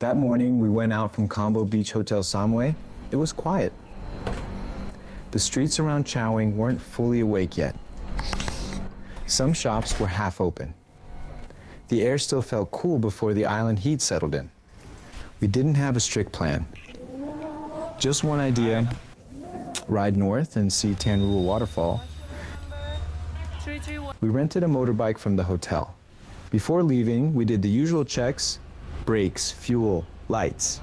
That morning, we went out from Combo Beach Hotel Samui. It was quiet. The streets around Chowing weren't fully awake yet. Some shops were half open. The air still felt cool before the island heat settled in. We didn't have a strict plan. Just one idea: ride north and see Tan Rua Waterfall. We rented a motorbike from the hotel. Before leaving, we did the usual checks: brakes, fuel, lights.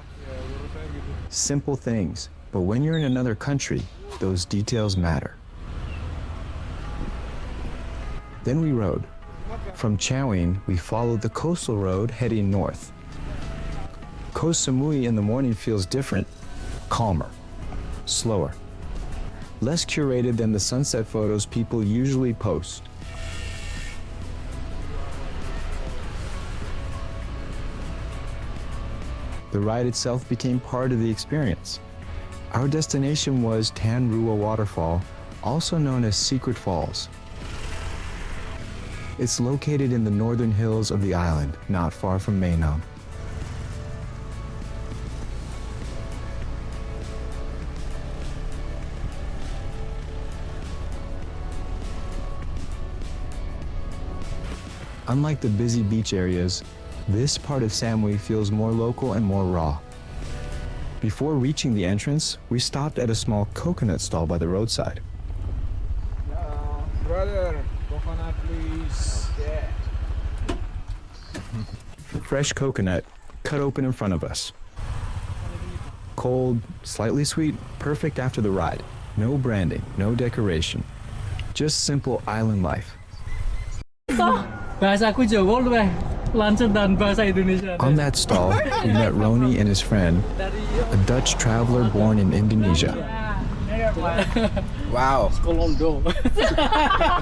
Simple things, but when you're in another country, those details matter. Then we rode. From Chowing, we followed the coastal road heading north. Koh Samui in the morning feels different, calmer, slower, less curated than the sunset photos people usually post. The ride itself became part of the experience. Our destination was Tan Rua Waterfall, also known as Secret Falls. It's located in the northern hills of the island, not far from Mae Nam. Unlike the busy beach areas, this part of Samui feels more local and more raw. Before reaching the entrance, we stopped at a small coconut stall by the roadside. Brother, coconut please. Yeah. Fresh coconut, cut open in front of us. Cold, slightly sweet, perfect after the ride. No branding, no decoration. Just simple island life. Bahasa aku Jawa lu lancar dan bahasa Indonesia. On that stall, we met Roni and his friend, a Dutch traveler born in Indonesia. Wow. Kolondo.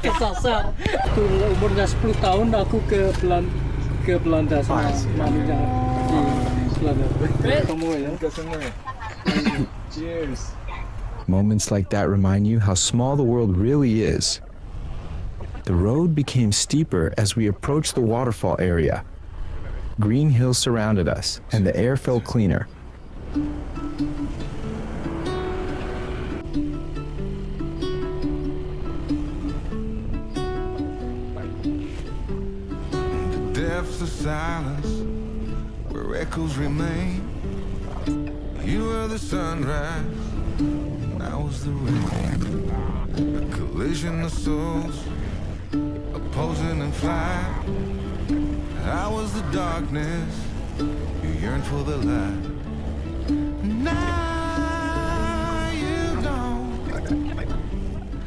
Kesasar. Aku umur 10 tahun aku ke Belanda sama maminya di Belanda. Koh Samui. Cheers. Moments like that remind you how small the world really is. The road became steeper as we approached the waterfall area. Green hills surrounded us, and the air felt cleaner. The depths of silence, where echoes remain. You were the sunrise, and I was the rain. A collision of souls, opposing in flight. I was the darkness, you yearned for the light. Now you gone,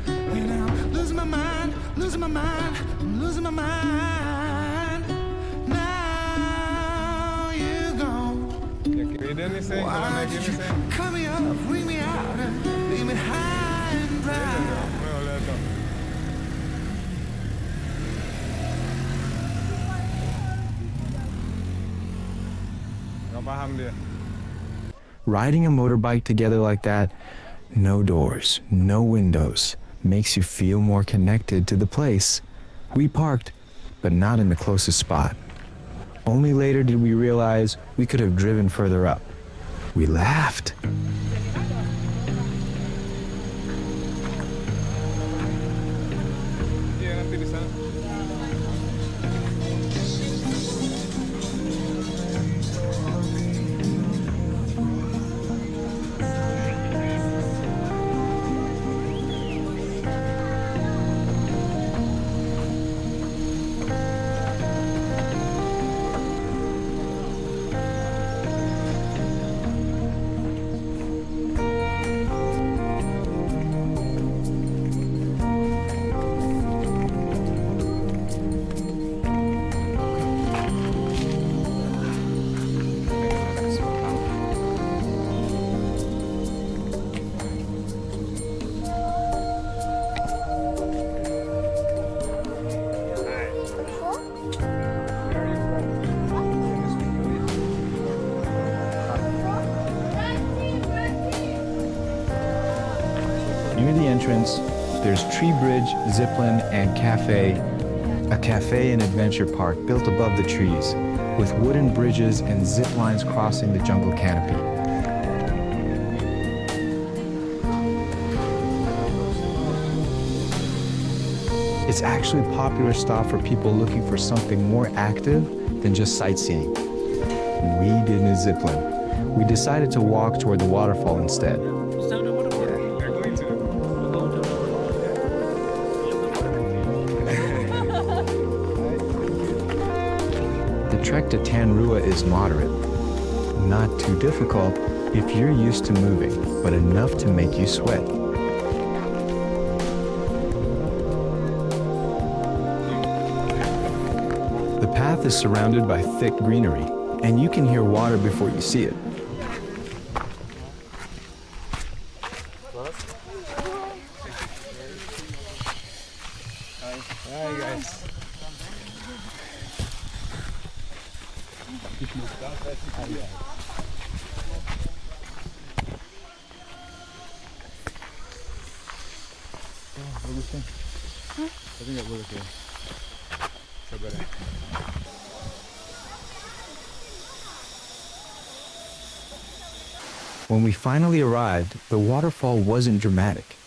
and I'm losing my mind, losing my mind, I'm losing my mind. Now you gone. Why did you cut me up, bring me out, and leave me high and dry? Riding a motorbike together like that, no doors, no windows, makes you feel more connected to the place. We parked, but not in the closest spot. Only later did we realize we could have driven further up. We laughed. Near the entrance, there's Tree Bridge, Zipline, and Cafe, a cafe and adventure park built above the trees. with wooden bridges and zip lines crossing the jungle canopy. It's actually a popular stop for people looking for something more active than just sightseeing. We didn't zip line. We decided to walk toward the waterfall instead. The trek to Tan Rua is moderate. Not too difficult if you're used to moving, but enough to make you sweat. The path is surrounded by thick greenery, and you can hear water before you see it. Hi guys. Bagus kan? Tapi nggak boleh ya. Sabar ya. When we finally arrived, the waterfall wasn't dramatic.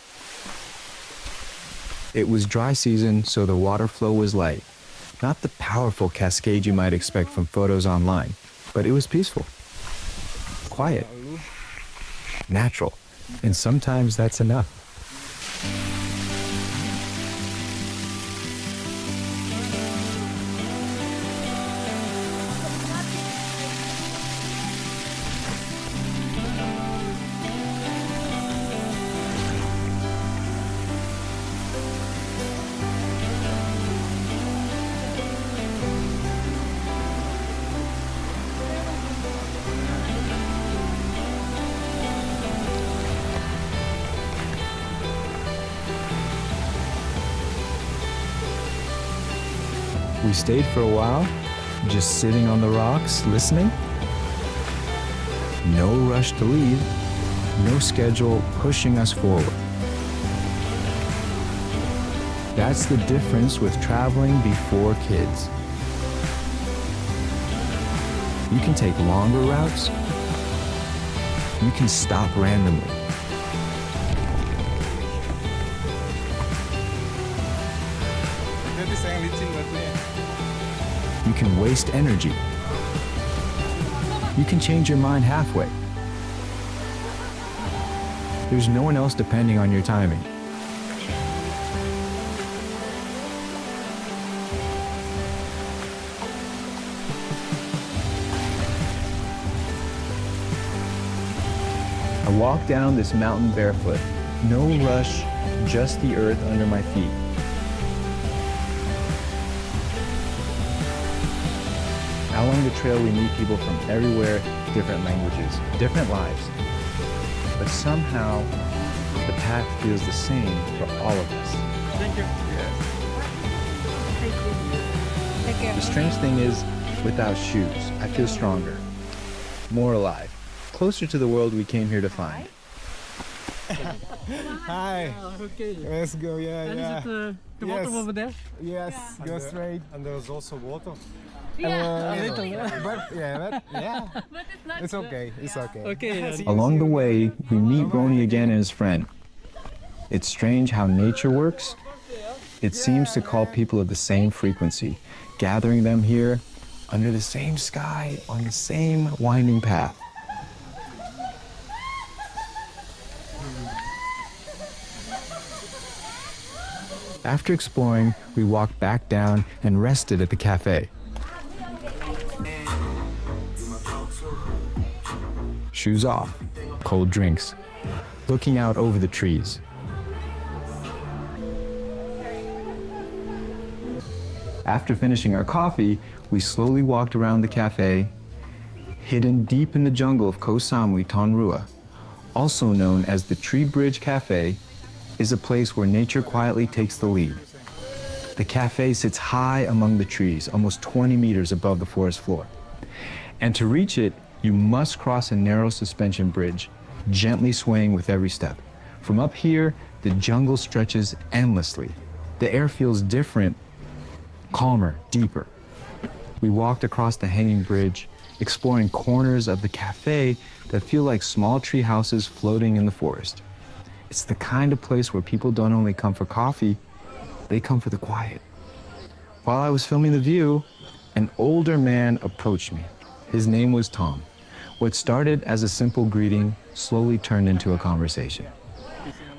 It was dry season, so the water flow was light. Not the powerful cascade you might expect from photos online, but it was peaceful, quiet, natural, and sometimes that's enough. We stayed for a while, just sitting on the rocks, listening. No rush to leave, no schedule pushing us forward. That's the difference with traveling before kids. You can take longer routes. You can stop randomly. Nanti saya licin batunya. You can waste energy. You can change your mind halfway. There's no one else depending on your timing. I walked down this mountain barefoot. No rush, just the earth under my feet. Along the trail, we meet people from everywhere, different languages, different lives. But somehow, the path feels the same for all of us. Thank you. The strange thing is, without shoes, I feel stronger, more alive, closer to the world we came here to find. Hi. Okay. Let's go. Yeah, And yeah. is it the Yes. bottom over there? Yes. Go straight. And there's also water. A little. But yeah. But it's not It's okay. It's okay. Okay. Along the way, we meet Ronnie again and his friend. It's strange how nature works. It seems to call people of the same frequency, gathering them here under the same sky on the same winding path. After exploring, we walked back down and rested at the cafe. Shoes off, cold drinks, looking out over the trees. After finishing our coffee, we slowly walked around the cafe, hidden deep in the jungle of Koh Samui, Tan Rua, also known as the Tree Bridge Café, is a place where nature quietly takes the lead. The cafe sits high among the trees, almost 20 meters above the forest floor. And to reach it, you must cross a narrow suspension bridge, gently swaying with every step. From up here, the jungle stretches endlessly. The air feels different, calmer, deeper. We walked across the hanging bridge, exploring corners of the cafe that feel like small tree houses floating in the forest. It's the kind of place where people don't only come for coffee, they come for the quiet. While I was filming the view, an older man approached me. His name was Tom. What started as a simple greeting slowly turned into a conversation.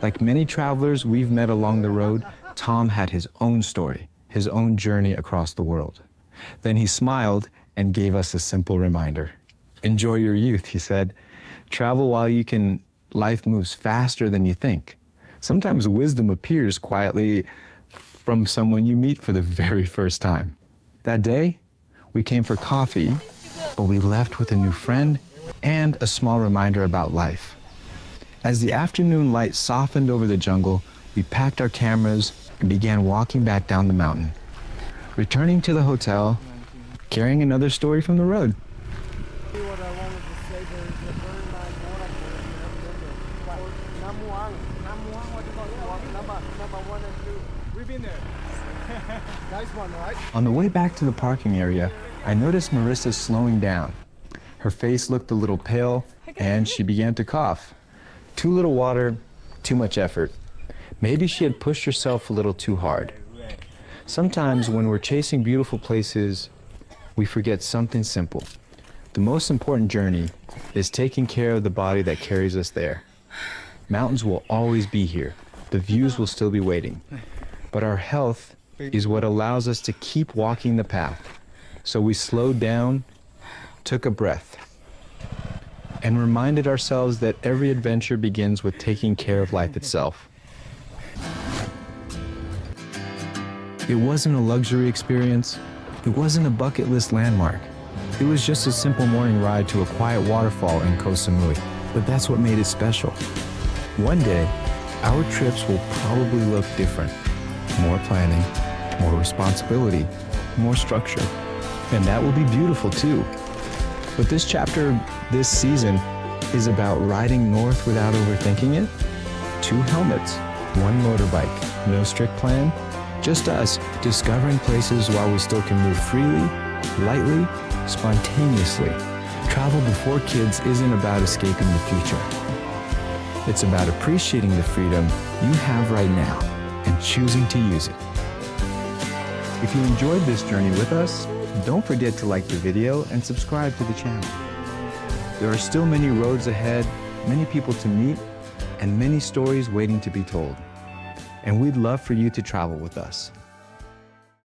Like many travelers we've met along the road, Tom had his own story, his own journey across the world. Then he smiled and gave us a simple reminder. Enjoy your youth, he said. Travel while you can. Life moves faster than you think. Sometimes wisdom appears quietly from someone you meet for the very first time. That day, we came for coffee, but we left with a new friend and a small reminder about life. As the afternoon light softened over the jungle, we packed our cameras and began walking back down the mountain, returning to the hotel, carrying another story from the road. What I wanted to say, there is a very nice waterfall. What you call it? Number 1 and 2. We've been there. Nice one, right? On the way back to the parking area, I noticed Marissa slowing down. Her face looked a little pale, and she began to cough. Too little water, too much effort. Maybe she had pushed herself a little too hard. Sometimes when we're chasing beautiful places, we forget something simple. The most important journey is taking care of the body that carries us there. Mountains will always be here. The views will still be waiting. But our health is what allows us to keep walking the path. So we slowed down, took a breath, and reminded ourselves that every adventure begins with taking care of life itself. It wasn't a luxury experience. It wasn't a bucket list landmark. It was just a simple morning ride to a quiet waterfall in Koh Samui. But that's what made it special. One day, our trips will probably look different. More planning, more responsibility, more structure. And that will be beautiful too. But this chapter, this season, is about riding north without overthinking it. 2 helmets, 1 motorbike, no strict plan. Just us discovering places while we still can move freely, lightly, spontaneously. Travel before kids isn't about escaping the future. It's about appreciating the freedom you have right now and choosing to use it. If you enjoyed this journey with us, don't forget to like the video and subscribe to the channel. There are still many roads ahead, many people to meet, and many stories waiting to be told. And we'd love for you to travel with us.